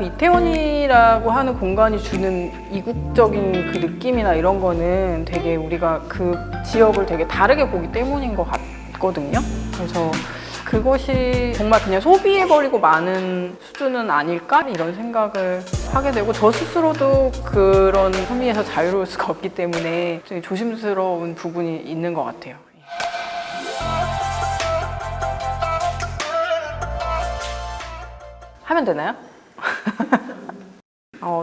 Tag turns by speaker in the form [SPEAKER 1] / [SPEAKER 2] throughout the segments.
[SPEAKER 1] 그 이태원이라고 하는 공간이 주는 이국적인 그 느낌이나 이런 거는 되게 우리가 그 지역을 되게 다르게 보기 때문인 것 같거든요. 그래서 그것이 정말 그냥 소비해버리고 마는 수준은 아닐까? 이런 생각을 하게 되고, 저 스스로도 그런 소비에서 자유로울 수가 없기 때문에 되게 조심스러운 부분이 있는 것 같아요. 하면 되나요?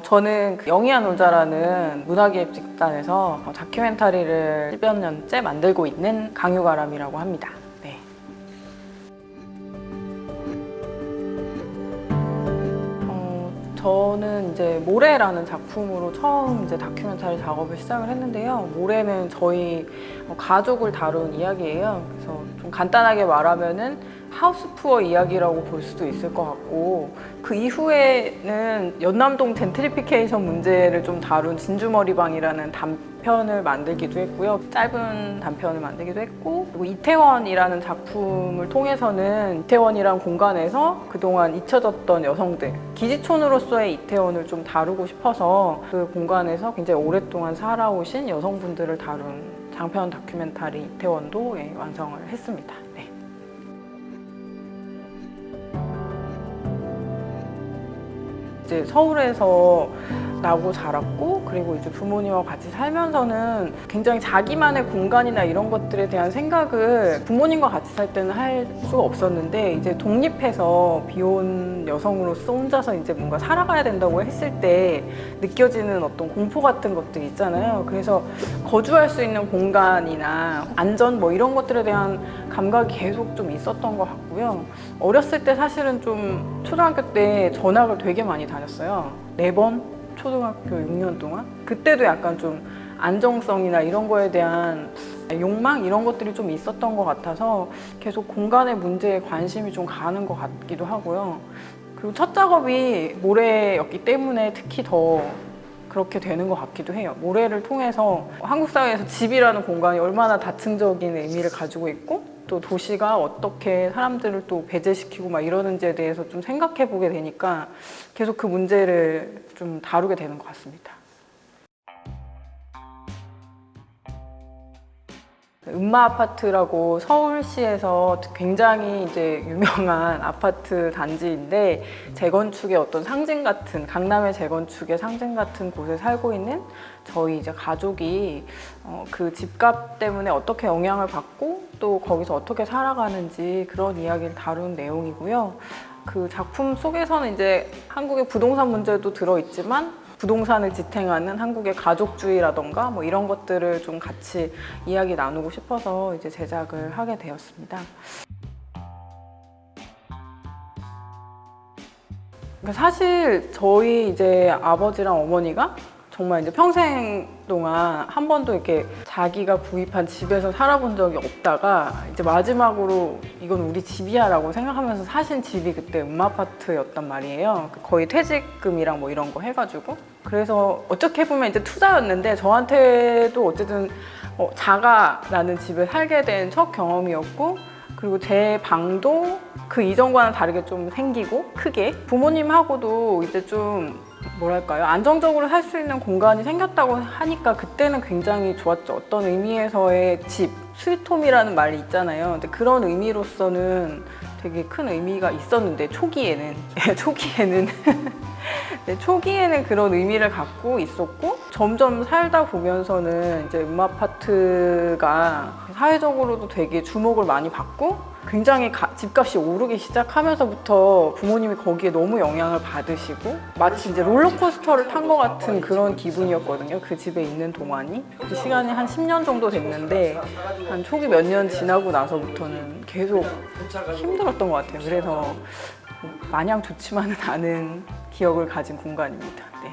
[SPEAKER 1] 저는 그 영희한 놀자라는 문화기획 집단에서 다큐멘터리를 10여 년째 만들고 있는 강유가람이라고 합니다. 네. 저는 이제 모래라는 작품으로 처음 이제 다큐멘터리 작업을 시작을 했는데요. 모래는 저희 가족을 다룬 이야기예요. 그래서 좀 간단하게 말하면은 하우스푸어 이야기라고 볼 수도 있을 것 같고, 그 이후에는 연남동 젠트리피케이션 문제를 좀 다룬 진주머리방이라는 단편을 만들기도 했고요. 짧은 단편을 만들기도 했고, 그리고 이태원이라는 작품을 통해서는 이태원이란 공간에서 그동안 잊혀졌던 여성들, 기지촌으로서의 이태원을 좀 다루고 싶어서 그 공간에서 굉장히 오랫동안 살아오신 여성분들을 다룬 장편 다큐멘터리 이태원도 완성을 했습니다. 네. 이제 서울에서 나고 자랐고, 그리고 이제 부모님하고 같이 살면서는 굉장히 자기만의 공간이나 이런 것들에 대한 생각을 부모님과 같이 살 때는 할 수가 없었는데, 이제 독립해서 비혼 여성으로서 혼자서 이제 뭔가 살아가야 된다고 했을 때 느껴지는 어떤 공포 같은 것들이 있잖아요. 그래서 거주할 수 있는 공간이나 안전 뭐 이런 것들에 대한 감각이 계속 좀 있었던 것 같고요. 어렸을 때 사실은 좀 초등학교 때 전학을 되게 많이 다녔어요. 4번? 초등학교 6년 동안? 그때도 약간 좀 안정성이나 이런 거에 대한 욕망? 이런 것들이 좀 있었던 것 같아서 계속 공간의 문제에 관심이 좀 가는 것 같기도 하고요. 그리고 첫 작업이 모래였기 때문에 특히 더 그렇게 되는 것 같기도 해요. 모래를 통해서 한국 사회에서 집이라는 공간이 얼마나 다층적인 의미를 가지고 있고, 또 도시가 어떻게 사람들을 또 배제시키고 막 이러는지에 대해서 좀 생각해 보게 되니까 계속 그 문제를 좀 다루게 되는 것 같습니다. 음마 아파트라고 서울시에서 굉장히 이제 유명한 아파트 단지인데, 재건축의 어떤 상징 같은, 강남의 재건축의 상징 같은 곳에 살고 있는 저희 이제 가족이 그 집값 때문에 어떻게 영향을 받고 또 거기서 어떻게 살아가는지 그런 이야기를 다룬 내용이고요. 그 작품 속에서는 이제 한국의 부동산 문제도 들어있지만, 부동산을 지탱하는 한국의 가족주의라던가 뭐 이런 것들을 좀 같이 이야기 나누고 싶어서 이제 제작을 하게 되었습니다. 사실 저희 이제 아버지랑 어머니가 정말 이제 평생 동안 한 번도 이렇게 자기가 구입한 집에서 살아본 적이 없다가 이제 마지막으로 이건 우리 집이야 라고 생각하면서 사신 집이 그때 음아파트였단 말이에요. 거의 퇴직금이랑 뭐 이런 거 해가지고. 그래서 어떻게 보면 이제 투자였는데 저한테도 어쨌든 자가라는 집에 살게 된 첫 경험이었고, 그리고 제 방도 그 이전과는 다르게 좀 생기고 크게, 부모님하고도 이제 좀 뭐랄까요, 안정적으로 살 수 있는 공간이 생겼다고 하니까 그때는 굉장히 좋았죠. 어떤 의미에서의 집, 스위트홈이라는 말이 있잖아요. 근데 그런 의미로서는 되게 큰 의미가 있었는데 초기에는 네, 초기에는 그런 의미를 갖고 있었고, 점점 살다 보면서는 이제 음아파트가 사회적으로도 되게 주목을 많이 받고, 굉장히 집값이 오르기 시작하면서부터 부모님이 거기에 너무 영향을 받으시고, 마치 이제 롤러코스터를 탄 것 같은 그런 기분이었거든요. 그 집에 있는 동안이. 그 시간이 한 10년 정도 됐는데, 한 초기 몇 년 지나고 나서부터는 계속 힘들었던 것 같아요. 그래서 마냥 좋지만은 않은 기억을 가진 공간입니다. 네.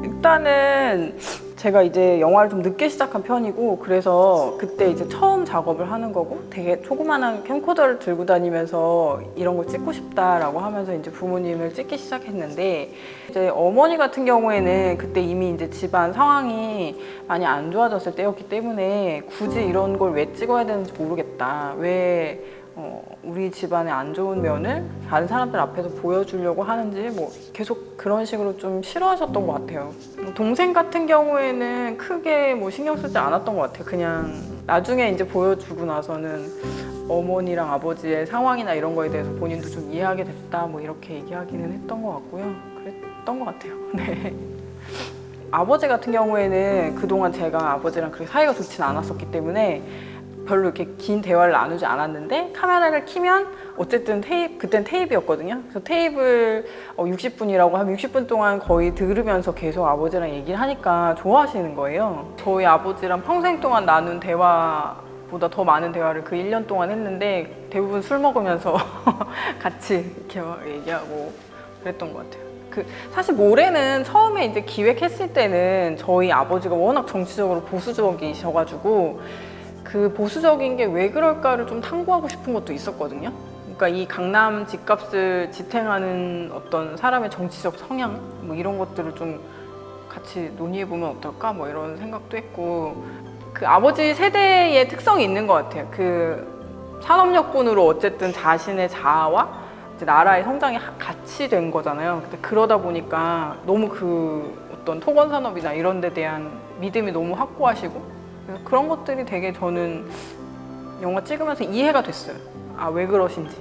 [SPEAKER 1] 일단은 제가 이제 영화를 좀 늦게 시작한 편이고 그래서 그때 이제 처음 작업을 하는 거고 되게 조그만한 캠코더를 들고 다니면서 이런 걸 찍고 싶다라고 하면서 이제 부모님을 찍기 시작했는데 이제 어머니 같은 경우에는 그때 이미 이제 집안 상황이 많이 안 좋아졌을 때였기 때문에 굳이 이런 걸 왜 찍어야 되는지 모르겠다. 왜 우리 집안의 안 좋은 면을 다른 사람들 앞에서 보여주려고 하는지 뭐 계속 그런 식으로 좀 싫어하셨던 것 같아요. 동생 같은 경우에는 크게 뭐 신경 쓰지 않았던 것 같아요. 그냥 나중에 이제 보여주고 나서는 어머니랑 아버지의 상황이나 이런 거에 대해서 본인도 좀 이해하게 됐다 뭐 이렇게 얘기하기는 했던 것 같고요. 그랬던 것 같아요. 네. 아버지 같은 경우에는 그동안 제가 아버지랑 그렇게 사이가 좋진 않았었기 때문에 별로 이렇게 긴 대화를 나누지 않았는데 카메라를 켜면 어쨌든 그땐 테이프였거든요. 그래서 테이프를 60분이라고 하면 60분 동안 거의 들으면서 계속 아버지랑 얘기를 하니까 좋아하시는 거예요. 저희 아버지랑 평생 동안 나눈 대화보다 더 많은 대화를 그 1년 동안 했는데 대부분 술 먹으면서 같이 이렇게 얘기하고 그랬던 것 같아요. 사실 모래는 처음에 이제 기획했을 때는 저희 아버지가 워낙 정치적으로 보수적이셔가지고 그 보수적인 게 왜 그럴까를 좀 탐구하고 싶은 것도 있었거든요. 그러니까 이 강남 집값을 지탱하는 어떤 사람의 정치적 성향 뭐 이런 것들을 좀 같이 논의해보면 어떨까 뭐 이런 생각도 했고 그 아버지 세대의 특성이 있는 것 같아요. 그 산업여건으로 어쨌든 자신의 자아와 이제 나라의 성장이 같이 된 거잖아요. 근데 그러다 보니까 너무 그 어떤 토건 산업이나 이런 데 대한 믿음이 너무 확고하시고 그래서 그런 것들이 되게 저는 영화 찍으면서 이해가 됐어요. 아, 왜 그러신지.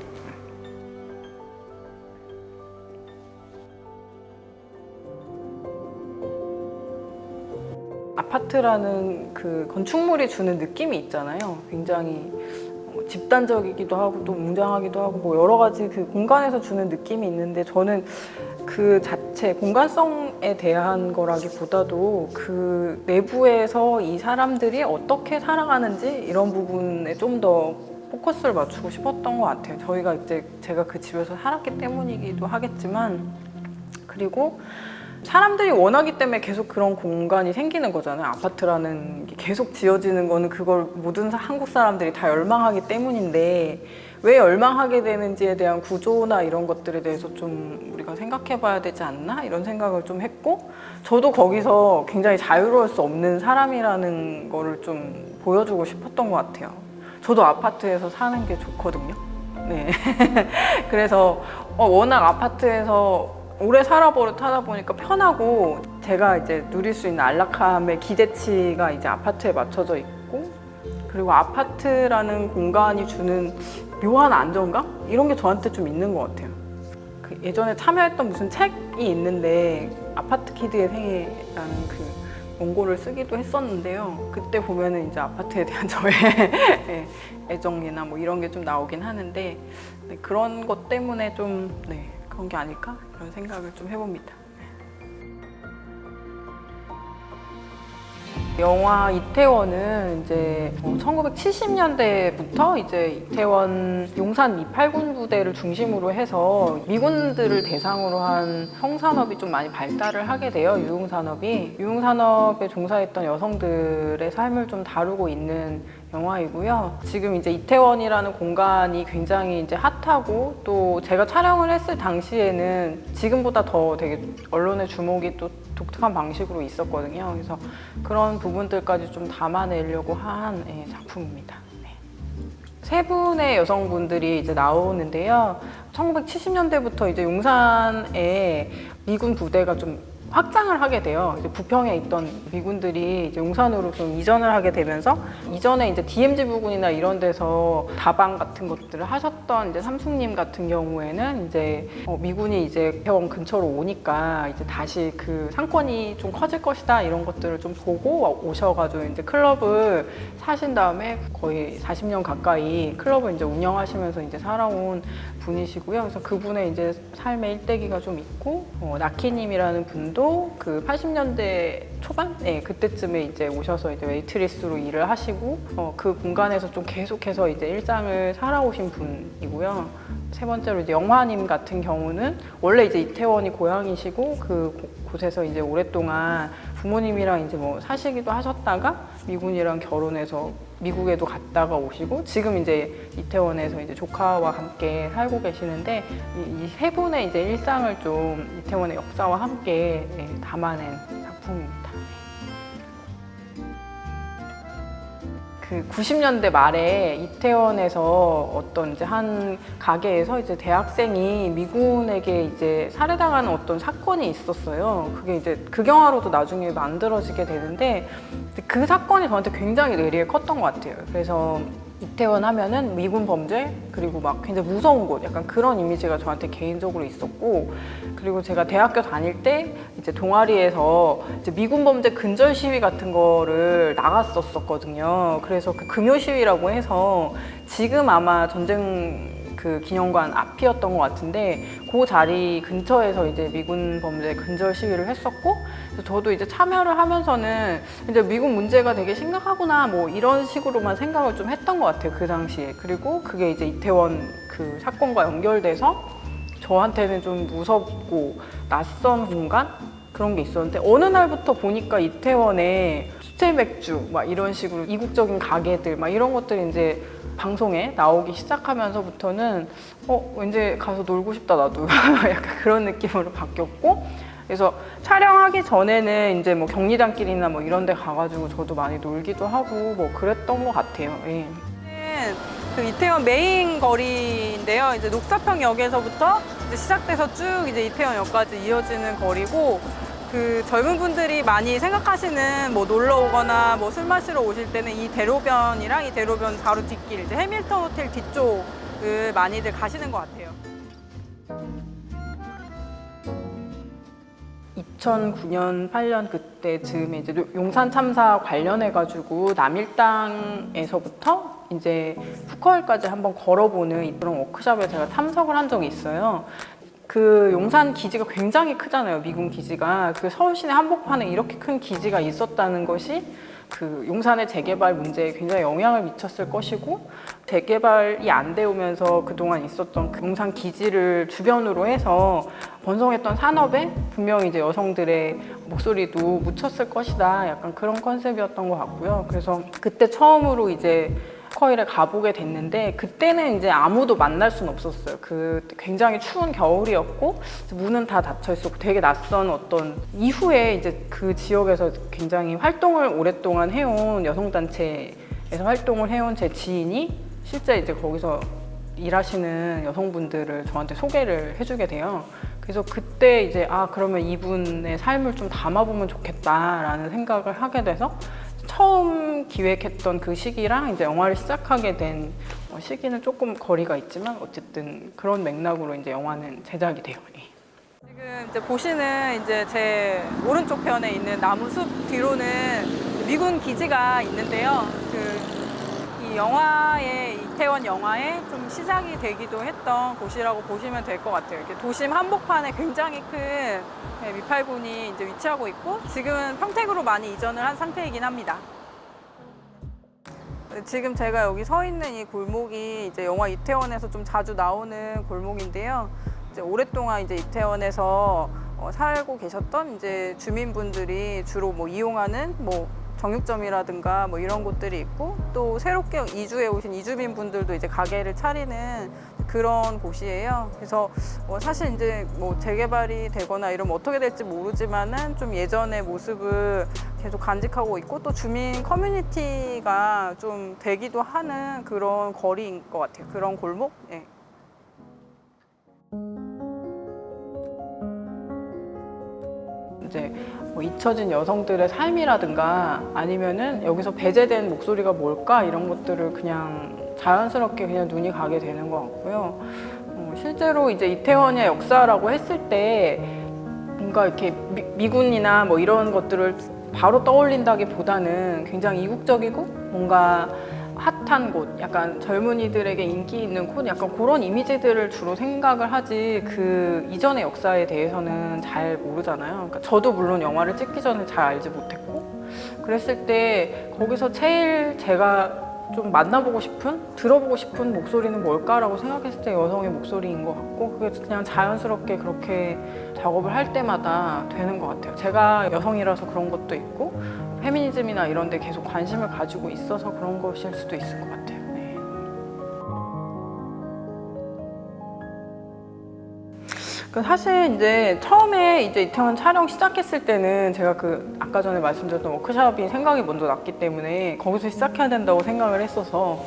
[SPEAKER 1] 아파트라는 그 건축물이 주는 느낌이 있잖아요. 굉장히 집단적이기도 하고 또 웅장하기도 하고 뭐 여러 가지 그 공간에서 주는 느낌이 있는데 저는 그 자체 공간성에 대한 거라기보다도 그 내부에서 이 사람들이 어떻게 살아가는지 이런 부분에 좀 더 포커스를 맞추고 싶었던 것 같아요. 저희가 이제 제가 그 집에서 살았기 때문이기도 하겠지만 그리고 사람들이 원하기 때문에 계속 그런 공간이 생기는 거잖아요. 아파트라는 게 계속 지어지는 거는 그걸 모든 한국 사람들이 다 열망하기 때문인데 왜 열망하게 되는지에 대한 구조나 이런 것들에 대해서 좀 우리가 생각해 봐야 되지 않나? 이런 생각을 좀 했고 저도 거기서 굉장히 자유로울 수 없는 사람이라는 거를 좀 보여주고 싶었던 것 같아요. 저도 아파트에서 사는 게 좋거든요. 네. 그래서 워낙 아파트에서 오래 살아버릇하다 보니까 편하고 제가 이제 누릴 수 있는 안락함의 기대치가 이제 아파트에 맞춰져 있고 그리고 아파트라는 공간이 주는 묘한 안정감? 이런 게 저한테 좀 있는 것 같아요. 그 예전에 참여했던 무슨 책이 있는데 아파트 키드의 생애라는 그 원고를 쓰기도 했었는데요. 그때 보면은 이제 아파트에 대한 저의 애정이나 뭐 이런 게 좀 나오긴 하는데 네, 그런 것 때문에 좀 그런 게 아닐까? 이런 생각을 좀 해봅니다. 영화 이태원은 이제 1970년대부터 이제 이태원 용산 미8군 부대를 중심으로 해서 미군들을 대상으로 한 형산업이 좀 많이 발달을 하게 돼요. 유흥산업이. 유흥산업에 종사했던 여성들의 삶을 좀 다루고 있는 영화이고요. 지금 이제 이태원이라는 공간이 굉장히 이제 핫하고 또 제가 촬영을 했을 당시에는 지금보다 더 되게 언론의 주목이 또 독특한 방식으로 있었거든요. 그래서 그런 부분들까지 좀 담아내려고 한 작품입니다. 네. 세 분의 여성분들이 이제 나오는데요. 1970년대부터 이제 용산에 미군 부대가 좀 확장을 하게 돼요. 이제 부평에 있던 미군들이 이제 용산으로 좀 이전을 하게 되면서 이전에 이제 DMZ 부근이나 이런 데서 다방 같은 것들을 하셨던 이제 삼숙님 같은 경우에는 이제 미군이 이제 이태원 근처로 오니까 이제 다시 그 상권이 좀 커질 것이다 이런 것들을 좀 보고 오셔가지고 이제 클럽을 사신 다음에 거의 40년 가까이 클럽을 이제 운영하시면서 이제 살아온 분이시고요. 그래서 그분의 이제 삶의 일대기가 좀 있고 나키님이라는 분도 그 80년대 초반? 네, 그때쯤에 이제 오셔서 이제 웨이트리스로 일을 하시고 그 공간에서 좀 계속해서 이제 일상을 살아오신 분이고요. 세 번째로 이제 영화님 같은 경우는 원래 이제 이태원이 고향이시고 그 곳에서 이제 오랫동안 부모님이랑 이제 뭐 사시기도 하셨다가 미군이랑 결혼해서 미국에도 갔다가 오시고 지금 이제 이태원에서 이제 조카와 함께 살고 계시는데 이 세 분의 이제 일상을 좀 이태원의 역사와 함께 담아낸 작품입니다. 그 90년대 말에 이태원에서 어떤 이제 한 가게에서 이제 대학생이 미군에게 이제 살해당하는 어떤 사건이 있었어요. 그게 이제 극영화로도 나중에 만들어지게 되는데 그 사건이 저한테 굉장히 뇌리에 컸던 것 같아요. 그래서 이태원 하면은 미군 범죄 그리고 막 굉장히 무서운 곳 약간 그런 이미지가 저한테 개인적으로 있었고 그리고 제가 대학교 다닐 때 이제 동아리에서 이제 미군 범죄 근절 시위 같은 거를 나갔었거든요. 그래서 그 금요 시위라고 해서 지금 아마 전쟁 그 기념관 앞이었던 것 같은데 그 자리 근처에서 이제 미군 범죄 근절 시위를 했었고 그래서 저도 이제 참여를 하면서는 이제 미군 문제가 되게 심각하구나 뭐 이런 식으로만 생각을 좀 했던 것 같아요 그 당시에. 그리고 그게 이제 이태원 그 사건과 연결돼서 저한테는 좀 무섭고 낯선 공간 그런 게 있었는데 어느 날부터 보니까 이태원에 수제 맥주 막 이런 식으로 이국적인 가게들 막 이런 것들이 이제 방송에 나오기 시작하면서부터는 왠지 가서 놀고 싶다 나도 약간 그런 느낌으로 바뀌었고 그래서 촬영하기 전에는 이제 뭐 경리단길이나 뭐 이런 데 가가지고 저도 많이 놀기도 하고 뭐 그랬던 것 같아요. 예. 그 이태원 메인 거리인데요. 이제 녹사평역에서부터 이제 시작돼서 쭉 이제 이태원역까지 이어지는 거리고 그 젊은 분들이 많이 생각하시는 뭐 놀러 오거나 뭐 술 마시러 오실 때는 이 대로변이랑 이 대로변 바로 뒷길 이제 해밀턴 호텔 뒤쪽을 많이들 가시는 것 같아요. 2009년, 8년 그때쯤에 이제 용산 참사 관련해가지고 남일당에서부터 이제 푸커을까지 한번 걸어보는 이런 워크숍에 제가 참석을 한 적이 있어요. 그 용산 기지가 굉장히 크잖아요, 미군 기지가. 그 서울 시내 한복판에 이렇게 큰 기지가 있었다는 것이 그 용산의 재개발 문제에 굉장히 영향을 미쳤을 것이고 재개발이 안 되오면서 그동안 있었던 그 용산 기지를 주변으로 해서 번성했던 산업에 분명히 이제 여성들의 목소리도 묻혔을 것이다. 약간 그런 컨셉이었던 것 같고요. 그래서 그때 처음으로 이제 푸커일에 가보게 됐는데 그때는 이제 아무도 만날 수는 없었어요. 그 굉장히 추운 겨울이었고 문은 다 닫혀 있었고 되게 낯선 어떤 이후에 이제 그 지역에서 굉장히 활동을 오랫동안 해온 여성단체에서 활동을 해온 제 지인이 실제 이제 거기서 일하시는 여성분들을 저한테 소개를 해주게 돼요. 그래서 그때 이제 그러면 이분의 삶을 좀 담아보면 좋겠다라는 생각을 하게 돼서 처음 기획했던 그 시기랑 이제 영화를 시작하게 된 시기는 조금 거리가 있지만 어쨌든 그런 맥락으로 이제 영화는 제작이 돼요. 지금 이제 보시는 이제 제 오른쪽 편에 있는 나무 숲 뒤로는 미군 기지가 있는데요. 이 영화의 이태원 영화의 좀 시작이 되기도 했던 곳이라고 보시면 될 것 같아요. 이렇게 도심 한복판에 굉장히 큰 미팔군이 이제 위치하고 있고 지금은 평택으로 많이 이전을 한 상태이긴 합니다. 지금 제가 여기 서 있는 이 골목이 이제 영화 이태원에서 좀 자주 나오는 골목인데요. 이제 오랫동안 이제 이태원에서 살고 계셨던 이제 주민분들이 주로 뭐 이용하는 뭐 정육점이라든가 뭐 이런 곳들이 있고 또 새롭게 이주해 오신 이주민 분들도 이제 가게를 차리는 그런 곳이에요. 그래서 사실 이제 뭐 재개발이 되거나 이러면 어떻게 될지 모르지만은 좀 예전의 모습을 계속 간직하고 있고 또 주민 커뮤니티가 좀 되기도 하는 그런 거리인 것 같아요. 그런 골목? 네. 이제 뭐 잊혀진 여성들의 삶이라든가 아니면은 여기서 배제된 목소리가 뭘까 이런 것들을 그냥 자연스럽게 그냥 눈이 가게 되는 것 같고요. 실제로 이제 이태원의 역사라고 했을 때 뭔가 이렇게 미군이나 뭐 이런 것들을 바로 떠올린다기보다는 굉장히 이국적이고 뭔가 핫한 곳, 약간 젊은이들에게 인기 있는 곳, 약간 그런 이미지들을 주로 생각을 하지 그 이전의 역사에 대해서는 잘 모르잖아요. 그러니까 저도 물론 영화를 찍기 전에 잘 알지 못했고 그랬을 때 거기서 제일 제가 좀 만나보고 싶은, 들어보고 싶은 목소리는 뭘까라고 생각했을 때 여성의 목소리인 것 같고, 그게 그냥 자연스럽게 그렇게 작업을 할 때마다 되는 것 같아요. 제가 여성이라서 그런 것도 있고 페미니즘이나 이런 데 계속 관심을 가지고 있어서 그런 것일 수도 있을 것 같아요. 네. 사실 이제 처음에 이제 이태원 촬영 시작했을 때는 제가 아까 전에 말씀드렸던 워크숍이 생각이 먼저 났기 때문에 거기서 시작해야 된다고 생각을 했어서,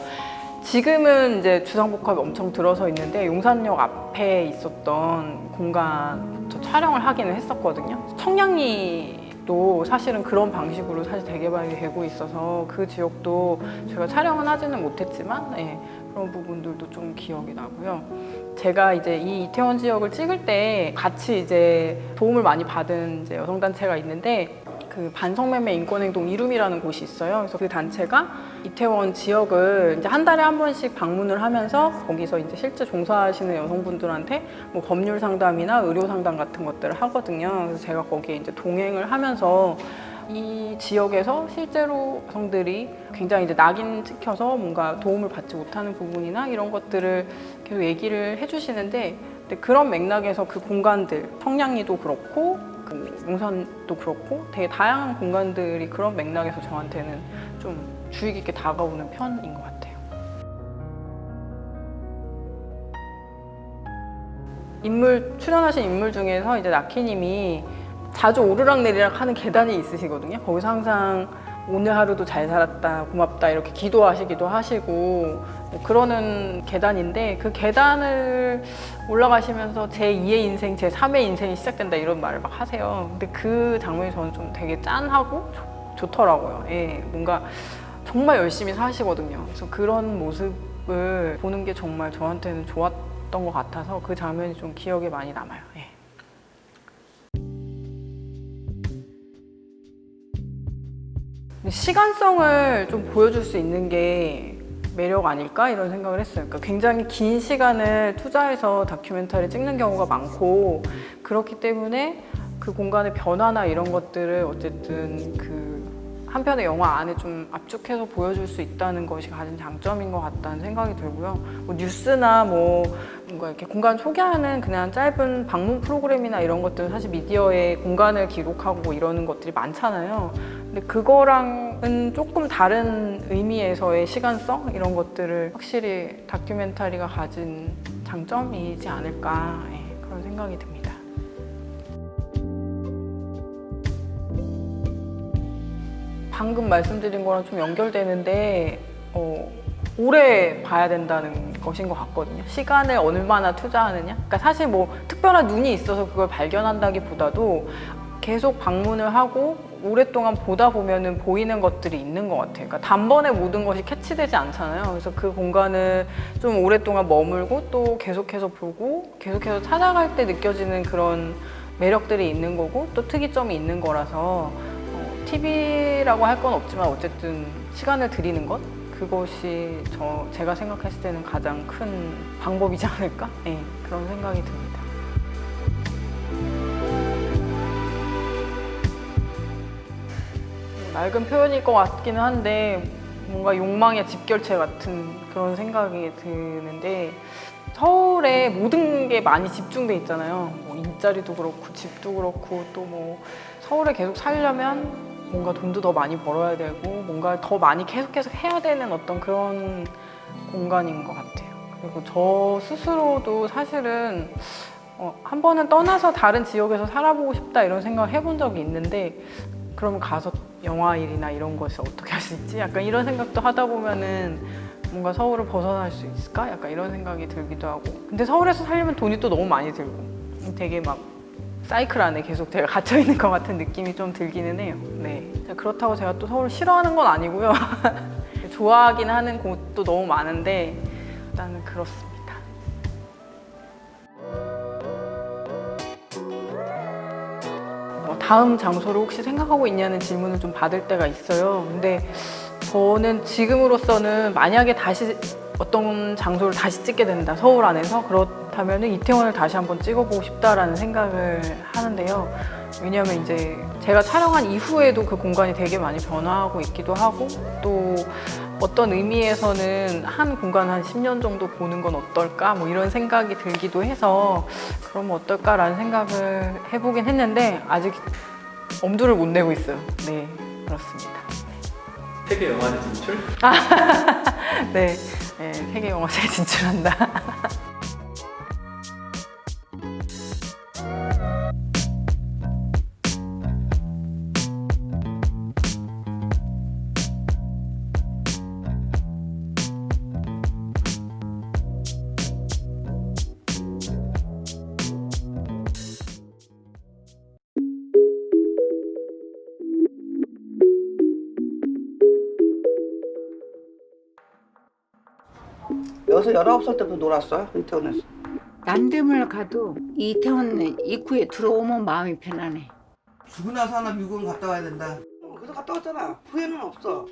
[SPEAKER 1] 지금은 이제 주상복합이 엄청 들어서 있는데 용산역 앞에 있었던 공간부터 촬영을 하기는 했었거든요. 청량리도 사실은 그런 방식으로 사실 재개발이 되고 있어서 그 지역도 제가 촬영은 하지는 못했지만 그런 부분들도 좀 기억이 나고요. 제가 이제 이 이태원 지역을 찍을 때 같이 이제 도움을 많이 받은 이제 여성단체가 있는데, 그 반성매매 인권행동 이룸이라는 곳이 있어요. 그래서 그 단체가 이태원 지역을 이제 한 달에 한 번씩 방문을 하면서 거기서 이제 실제 종사하시는 여성분들한테 뭐 법률 상담이나 의료 상담 같은 것들을 하거든요. 그래서 제가 거기에 이제 동행을 하면서 이 지역에서 실제로 여성들이 굉장히 이제 낙인 찍혀서 뭔가 도움을 받지 못하는 부분이나 이런 것들을 계속 얘기를 해주시는데, 근데 그런 맥락에서 그 공간들, 청량리도 그렇고 용산도 그렇고 되게 다양한 공간들이 그런 맥락에서 저한테는 좀 주의 깊게 다가오는 편인 것 같아요. 출연하신 인물 중에서 이제 나키님이 자주 오르락내리락 하는 계단이 있으시거든요. 거기서 항상 오늘 하루도 잘 살았다, 고맙다 이렇게 기도하시기도 하시고 그러는 계단인데, 그 계단을 올라가시면서 제2의 인생, 제3의 인생이 시작된다 이런 말을 막 하세요. 근데 그 장면이 저는 좀 되게 짠하고 좋더라고요. 뭔가 정말 열심히 사시거든요. 그래서 그런 모습을 보는 게 정말 저한테는 좋았던 것 같아서 그 장면이 좀 기억에 많이 남아요. 시간성을 좀 보여줄 수 있는 게 매력 아닐까 이런 생각을 했어요. 그러니까 굉장히 긴 시간을 투자해서 다큐멘터리 찍는 경우가 많고, 그렇기 때문에 그 공간의 변화나 이런 것들을 어쨌든 그 한 편의 영화 안에 좀 압축해서 보여줄 수 있다는 것이 가진 장점인 것 같다는 생각이 들고요. 뭐 뉴스나 뭔가 이렇게 공간 소개하는 그냥 짧은 방문 프로그램이나 이런 것들은 사실 미디어에 공간을 기록하고 이러는 것들이 많잖아요. 근데 그거랑은 조금 다른 의미에서의 시간성 이런 것들을 확실히 다큐멘터리가 가진 장점이지 않을까 그런 생각이 듭니다. 방금 말씀드린 거랑 좀 연결되는데 오래 봐야 된다는 것인 것 같거든요. 시간을 얼마나 투자하느냐. 그러니까 사실 뭐 특별한 눈이 있어서 그걸 발견한다기보다도 계속 방문을 하고 오랫동안 보다 보면은 보이는 것들이 있는 것 같아요. 그러니까 단번에 모든 것이 캐치되지 않잖아요. 그래서 그 공간을 좀 오랫동안 머물고 또 계속해서 보고 계속해서 찾아갈 때 느껴지는 그런 매력들이 있는 거고 또 특이점이 있는 거라서 TV라고 할 건 없지만 어쨌든 시간을 들이는 것, 그것이 제가 생각했을 때는 가장 큰 방법이지 않을까? 그런 생각이 듭니다. 낡은 표현일 것 같기는 한데 뭔가 욕망의 집결체 같은 그런 생각이 드는데, 서울에 모든 게 많이 집중돼 있잖아요. 뭐 일자리도 그렇고 집도 그렇고 또 뭐 서울에 계속 살려면 뭔가 돈도 더 많이 벌어야 되고 뭔가 더 많이 계속해서 해야 되는 어떤 그런 공간인 것 같아요. 그리고 저 스스로도 사실은 한 번은 떠나서 다른 지역에서 살아보고 싶다 이런 생각을 해본 적이 있는데, 그러면 가서 영화 일이나 이런 것을 어떻게 할 수 있지? 약간 이런 생각도 하다 보면은 뭔가 서울을 벗어날 수 있을까? 약간 이런 생각이 들기도 하고. 근데 서울에서 살려면 돈이 또 너무 많이 들고 되게 막 사이클 안에 계속 제가 갇혀 있는 것 같은 느낌이 좀 들기는 해요. 그렇다고 제가 또 서울을 싫어하는 건 아니고요. 좋아하긴 하는 곳도 너무 많은데 일단은 그렇습니다. 다음 장소를 혹시 생각하고 있냐는 질문을 좀 받을 때가 있어요. 근데 저는 지금으로서는 만약에 다시 어떤 장소를 다시 찍게 된다, 서울 안에서, 그렇다면 이태원을 다시 한번 찍어보고 싶다라는 생각을 하는데요. 왜냐하면 이제 제가 촬영한 이후에도 그 공간이 되게 많이 변화하고 있기도 하고 또 어떤 의미에서는 한 공간 한 10년 정도 보는 건 어떨까 뭐 이런 생각이 들기도 해서 그러면 어떨까라는 생각을 해보긴 했는데 아직 엄두를 못 내고 있어요. 네, 그렇습니다.
[SPEAKER 2] 세계 영화제 진출?
[SPEAKER 1] 네, 네, 세계 영화제에 진출한다.
[SPEAKER 3] 여기서 19살 때부터 놀았어요? 이태원에서.
[SPEAKER 4] 남대문을 가도 이태원 입구에 들어오면 마음이 편안해.
[SPEAKER 3] 죽고 나서 하나 미국은 갔다 와야 된다. 그래서 갔다 왔잖아. 후회는 없어.